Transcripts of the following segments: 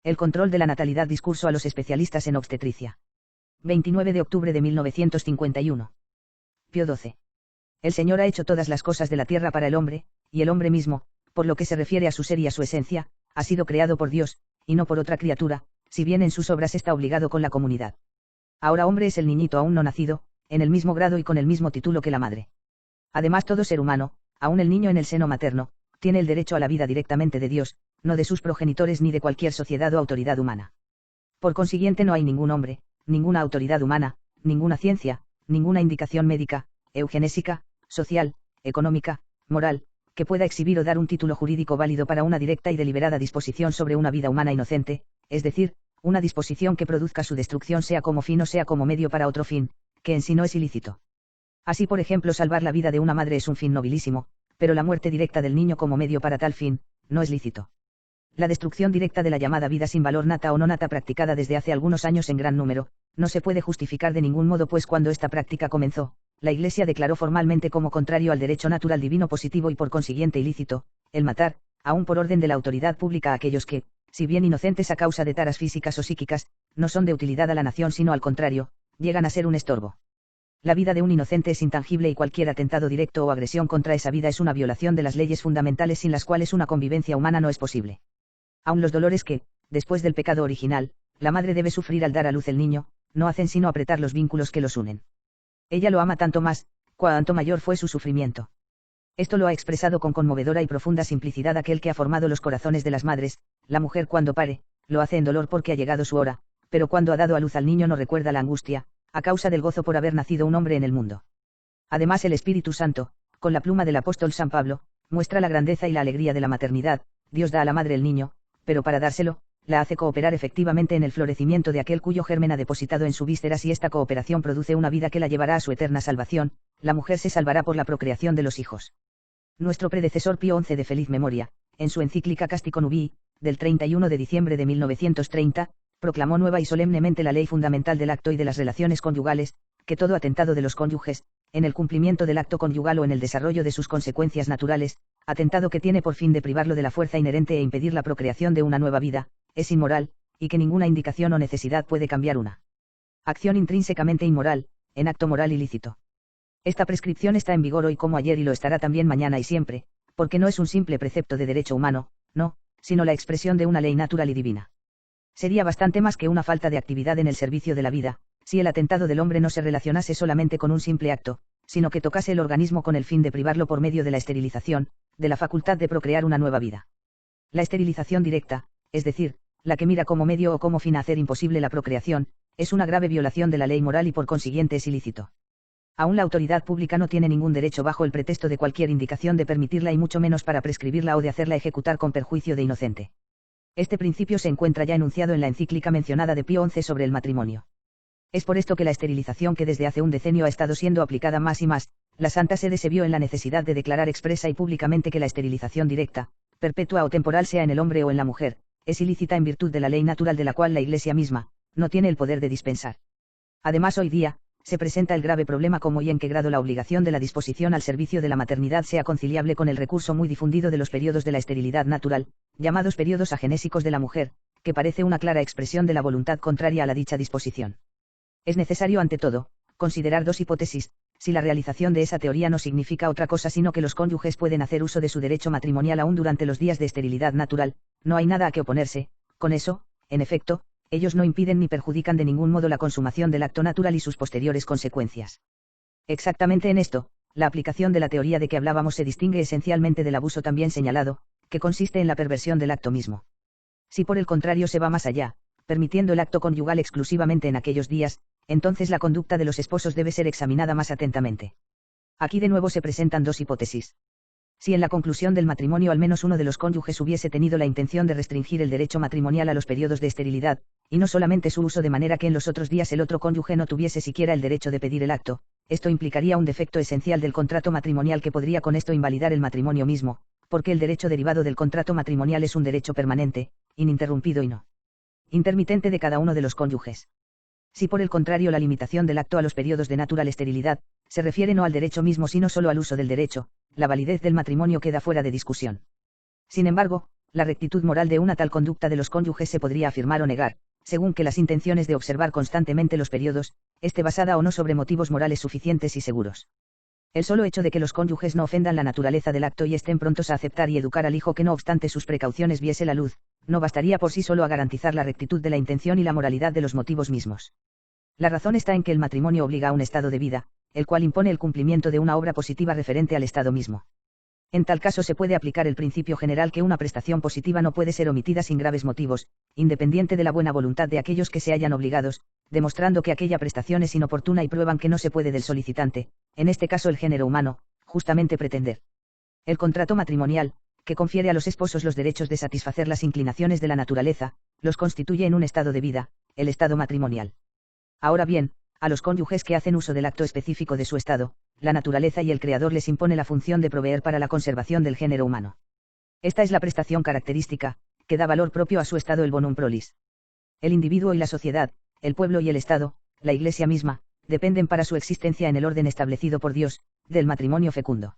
El control de la natalidad. Discurso a los especialistas en obstetricia. 29 de octubre de 1951. Pío XII. El Señor ha hecho todas las cosas de la tierra para el hombre, y el hombre mismo, por lo que se refiere a su ser y a su esencia, ha sido creado por Dios, y no por otra criatura, si bien en sus obras está obligado con la comunidad. Ahora hombre es el niñito aún no nacido, en el mismo grado y con el mismo título que la madre. Además todo ser humano, aún el niño en el seno materno, tiene el derecho a la vida directamente de Dios, no de sus progenitores ni de cualquier sociedad o autoridad humana. Por consiguiente no hay ningún hombre, ninguna autoridad humana, ninguna ciencia, ninguna indicación médica, eugenésica, social, económica, moral, que pueda exhibir o dar un título jurídico válido para una directa y deliberada disposición sobre una vida humana inocente, es decir, una disposición que produzca su destrucción sea como fin o sea como medio para otro fin, que en sí no es ilícito. Así por ejemplo salvar la vida de una madre es un fin nobilísimo, pero la muerte directa del niño como medio para tal fin, no es lícito. La destrucción directa de la llamada vida sin valor nata o no nata practicada desde hace algunos años en gran número, no se puede justificar de ningún modo pues cuando esta práctica comenzó, la Iglesia declaró formalmente como contrario al derecho natural divino positivo y por consiguiente ilícito, el matar, aún por orden de la autoridad pública a aquellos que, si bien inocentes a causa de taras físicas o psíquicas, no son de utilidad a la nación sino al contrario, llegan a ser un estorbo. La vida de un inocente es intangible y cualquier atentado directo o agresión contra esa vida es una violación de las leyes fundamentales sin las cuales una convivencia humana no es posible. Aun los dolores que, después del pecado original, la madre debe sufrir al dar a luz el niño, no hacen sino apretar los vínculos que los unen. Ella lo ama tanto más, cuanto mayor fue su sufrimiento. Esto lo ha expresado con conmovedora y profunda simplicidad aquel que ha formado los corazones de las madres: la mujer cuando pare, lo hace en dolor porque ha llegado su hora, pero cuando ha dado a luz al niño no recuerda la angustia, a causa del gozo por haber nacido un hombre en el mundo. Además el Espíritu Santo, con la pluma del apóstol San Pablo, muestra la grandeza y la alegría de la maternidad. Dios da a la madre el niño, pero para dárselo, la hace cooperar efectivamente en el florecimiento de aquel cuyo germen ha depositado en su vísceras y esta cooperación produce una vida que la llevará a su eterna salvación. La mujer se salvará por la procreación de los hijos. Nuestro predecesor Pío XI de feliz memoria, en su encíclica Casti Connubii, del 31 de diciembre de 1930, proclamó nueva y solemnemente la ley fundamental del acto y de las relaciones conyugales, que todo atentado de los cónyuges, en el cumplimiento del acto conyugal o en el desarrollo de sus consecuencias naturales, atentado que tiene por fin de privarlo de la fuerza inherente e impedir la procreación de una nueva vida, es inmoral, y que ninguna indicación o necesidad puede cambiar una acción intrínsecamente inmoral, en acto moral ilícito. Esta prescripción está en vigor hoy como ayer y lo estará también mañana y siempre, porque no es un simple precepto de derecho humano, no, sino la expresión de una ley natural y divina. Sería bastante más que una falta de actividad en el servicio de la vida, si el atentado del hombre no se relacionase solamente con un simple acto, sino que tocase el organismo con el fin de privarlo por medio de la esterilización, de la facultad de procrear una nueva vida. La esterilización directa, es decir, la que mira como medio o como fin a hacer imposible la procreación, es una grave violación de la ley moral y por consiguiente es ilícito. Aún la autoridad pública no tiene ningún derecho bajo el pretexto de cualquier indicación de permitirla y mucho menos para prescribirla o de hacerla ejecutar con perjuicio de inocente. Este principio se encuentra ya enunciado en la encíclica mencionada de Pío XI sobre el matrimonio. Es por esto que la esterilización que desde hace un decenio ha estado siendo aplicada más y más, la Santa Sede se vio en la necesidad de declarar expresa y públicamente que la esterilización directa, perpetua o temporal sea en el hombre o en la mujer, es ilícita en virtud de la ley natural de la cual la Iglesia misma, no tiene el poder de dispensar. Además hoy día, se presenta el grave problema cómo y en qué grado la obligación de la disposición al servicio de la maternidad sea conciliable con el recurso muy difundido de los periodos de la esterilidad natural, llamados periodos agenésicos de la mujer, que parece una clara expresión de la voluntad contraria a la dicha disposición. Es necesario ante todo, considerar dos hipótesis: si la realización de esa teoría no significa otra cosa sino que los cónyuges pueden hacer uso de su derecho matrimonial aún durante los días de esterilidad natural, no hay nada a que oponerse, con eso, en efecto, ellos no impiden ni perjudican de ningún modo la consumación del acto natural y sus posteriores consecuencias. Exactamente en esto, la aplicación de la teoría de que hablábamos se distingue esencialmente del abuso también señalado, que consiste en la perversión del acto mismo. Si por el contrario se va más allá, permitiendo el acto conyugal exclusivamente en aquellos días, entonces la conducta de los esposos debe ser examinada más atentamente. Aquí de nuevo se presentan dos hipótesis. Si en la conclusión del matrimonio al menos uno de los cónyuges hubiese tenido la intención de restringir el derecho matrimonial a los periodos de esterilidad, y no solamente su uso de manera que en los otros días el otro cónyuge no tuviese siquiera el derecho de pedir el acto, esto implicaría un defecto esencial del contrato matrimonial que podría con esto invalidar el matrimonio mismo, porque el derecho derivado del contrato matrimonial es un derecho permanente, ininterrumpido y no intermitente de cada uno de los cónyuges. Si por el contrario la limitación del acto a los periodos de natural esterilidad, se refiere no al derecho mismo sino solo al uso del derecho, la validez del matrimonio queda fuera de discusión. Sin embargo, La rectitud moral de una tal conducta de los cónyuges se podría afirmar o negar, según que las intenciones de observar constantemente los periodos, esté basada o no sobre motivos morales suficientes y seguros. El solo hecho de que los cónyuges no ofendan la naturaleza del acto y estén prontos a aceptar y educar al hijo que no obstante sus precauciones viese la luz, no bastaría por sí solo a garantizar la rectitud de la intención y la moralidad de los motivos mismos. La razón está en que el matrimonio obliga a un estado de vida, el cual impone el cumplimiento de una obra positiva referente al estado mismo. En tal caso se puede aplicar el principio general que una prestación positiva no puede ser omitida sin graves motivos, independiente de la buena voluntad de aquellos que se hayan obligados, demostrando que aquella prestación es inoportuna y prueban que no se puede del solicitante, en este caso el género humano, justamente pretender. El contrato matrimonial, que confiere a los esposos los derechos de satisfacer las inclinaciones de la naturaleza, los constituye en un estado de vida, el estado matrimonial. Ahora bien, a los cónyuges que hacen uso del acto específico de su estado, la naturaleza y el Creador les impone la función de proveer para la conservación del género humano. Esta es la prestación característica, que da valor propio a su estado el bonum prolis. El individuo y la sociedad, el pueblo y el Estado, la Iglesia misma, dependen para su existencia en el orden establecido por Dios, del matrimonio fecundo.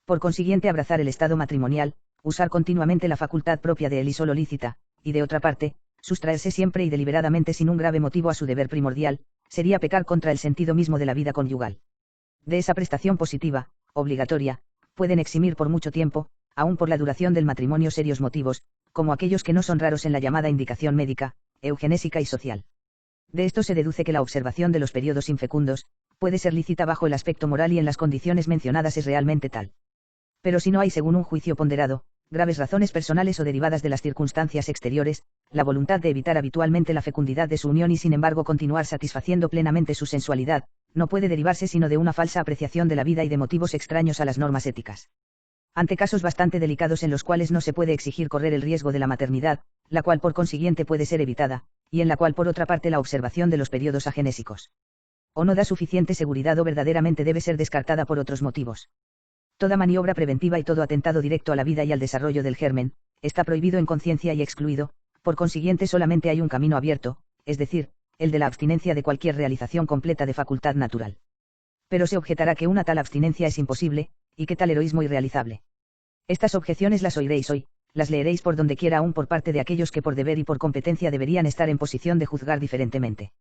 Por consiguiente, abrazar el estado matrimonial, usar continuamente la facultad propia de él y solo lícita, y de otra parte, sustraerse siempre y deliberadamente sin un grave motivo a su deber primordial, sería pecar contra el sentido mismo de la vida conyugal. De esa prestación positiva, obligatoria, pueden eximir por mucho tiempo, aun por la duración del matrimonio, serios motivos, como aquellos que no son raros en la llamada indicación médica, eugenésica y social. De esto se deduce que la observación de los periodos infecundos, puede ser lícita bajo el aspecto moral y en las condiciones mencionadas es realmente tal. Pero si no hay, según un juicio ponderado, graves razones personales o derivadas de las circunstancias exteriores, la voluntad de evitar habitualmente la fecundidad de su unión y sin embargo continuar satisfaciendo plenamente su sensualidad, no puede derivarse sino de una falsa apreciación de la vida y de motivos extraños a las normas éticas. Ante casos bastante delicados en los cuales no se puede exigir correr el riesgo de la maternidad, la cual por consiguiente puede ser evitada, y en la cual por otra parte la observación de los periodos agenésicos o no da suficiente seguridad o verdaderamente debe ser descartada por otros motivos. Toda maniobra preventiva y todo atentado directo a la vida y al desarrollo del germen, está prohibido en conciencia y excluido, por consiguiente solamente hay un camino abierto, es decir, el de la abstinencia de cualquier realización completa de facultad natural. Pero se objetará que una tal abstinencia es imposible, y que tal heroísmo irrealizable. Estas objeciones las oiréis hoy, las leeréis por donde quiera aún por parte de aquellos que por deber y por competencia deberían estar en posición de juzgar diferentemente.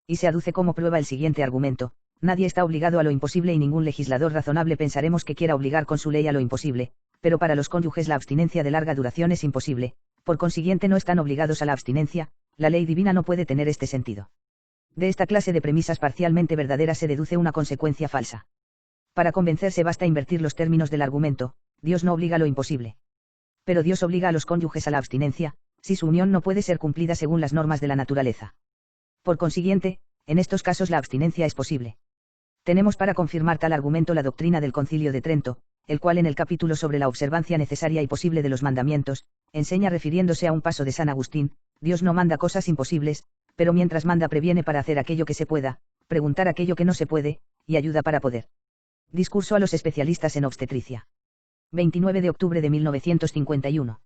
Y se aduce como prueba el siguiente argumento: nadie está obligado a lo imposible y ningún legislador razonable pensaremos que quiera obligar con su ley a lo imposible, pero para los cónyuges la abstinencia de larga duración es imposible, por consiguiente no están obligados a la abstinencia, la ley divina no puede tener este sentido. De esta clase de premisas parcialmente verdaderas se deduce una consecuencia falsa. Para convencerse basta invertir los términos del argumento: Dios no obliga a lo imposible. Pero Dios obliga a los cónyuges a la abstinencia, si su unión no puede ser cumplida según las normas de la naturaleza. Por consiguiente, en estos casos la abstinencia es posible. Tenemos para confirmar tal argumento la doctrina del Concilio de Trento, el cual en el capítulo sobre la observancia necesaria y posible de los mandamientos, enseña refiriéndose a un paso de San Agustín: Dios no manda cosas imposibles, pero mientras manda previene para hacer aquello que se pueda, preguntar aquello que no se puede, y ayuda para poder. Discurso a los especialistas en obstetricia. 29 de octubre de 1951.